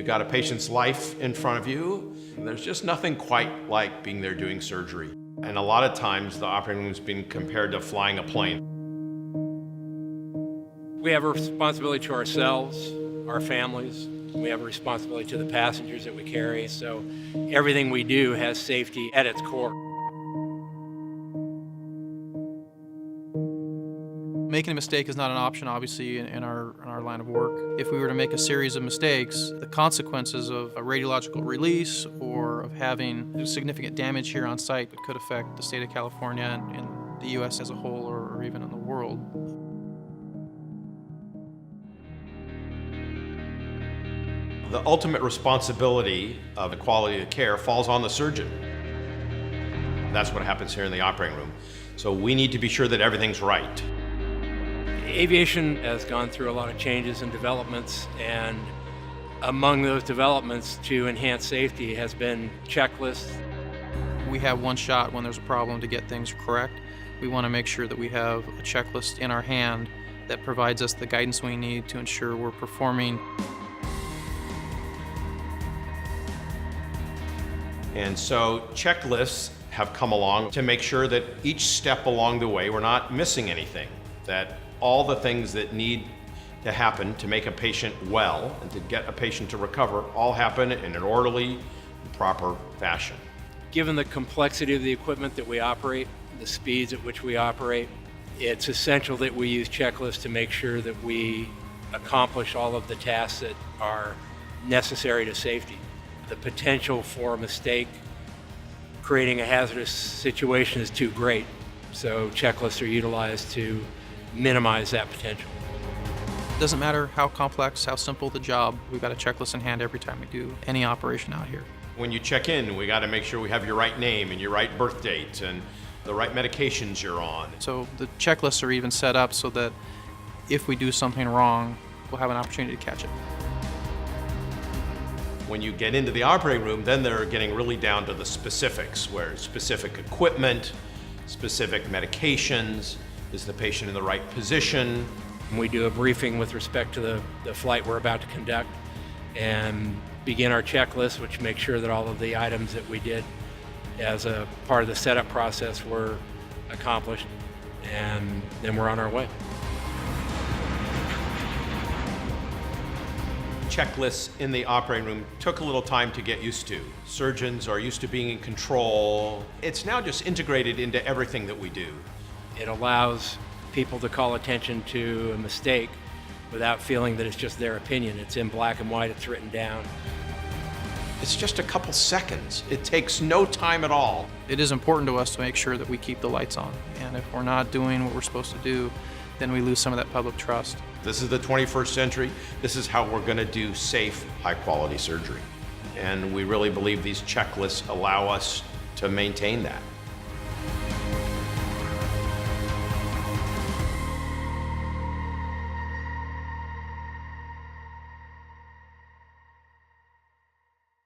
You've got a patient's life in front of you. There's just nothing quite like being there doing surgery. And a lot of times the operating room's been compared to flying a plane. We have a responsibility to ourselves, our families. We have a responsibility to the passengers that we carry. So everything we do has safety at its core. Making a mistake is not an option, obviously, in our line of work. If we were to make a series of mistakes, the consequences of a radiological release or of having significant damage here on site could affect the state of California and the U.S. as a whole, or even in the world. The ultimate responsibility of the quality of care falls on the surgeon. That's what happens here in the operating room. So we need to be sure that everything's right. Aviation has gone through a lot of changes and developments, and among those developments to enhance safety has been checklists. We have one shot when there's a problem to get things correct. We want to make sure that we have a checklist in our hand that provides us the guidance we need to ensure we're performing. And so checklists have come along to make sure that each step along the way we're not missing anything, that all the things that need to happen to make a patient well and to get a patient to recover all happen in an orderly and proper fashion. Given the complexity of the equipment that we operate, the speeds at which we operate, it's essential that we use checklists to make sure that we accomplish all of the tasks that are necessary to safety. The potential for a mistake creating a hazardous situation is too great, so checklists are utilized to minimize that potential. It doesn't matter how complex, how simple the job, we've got a checklist in hand every time we do any operation out here. When you check in, we got to make sure we have your right name and your right birth date and the right medications you're on. So the checklists are even set up so that if we do something wrong, we'll have an opportunity to catch it. When you get into the operating room, then they're getting really down to the specifics, where specific equipment, specific medications, is the patient in the right position? We do a briefing with respect to the flight we're about to conduct and begin our checklist, which makes sure that all of the items that we did as a part of the setup process were accomplished, and then we're on our way. Checklists in the operating room took a little time to get used to. Surgeons are used to being in control. It's now just integrated into everything that we do. It allows people to call attention to a mistake without feeling that it's just their opinion. It's in black and white, it's written down. It's just a couple seconds. It takes no time at all. It is important to us to make sure that we keep the lights on, and if we're not doing what we're supposed to do, then we lose some of that public trust. This is the 21st century. This is how we're going to do safe, high-quality surgery. And we really believe these checklists allow us to maintain that.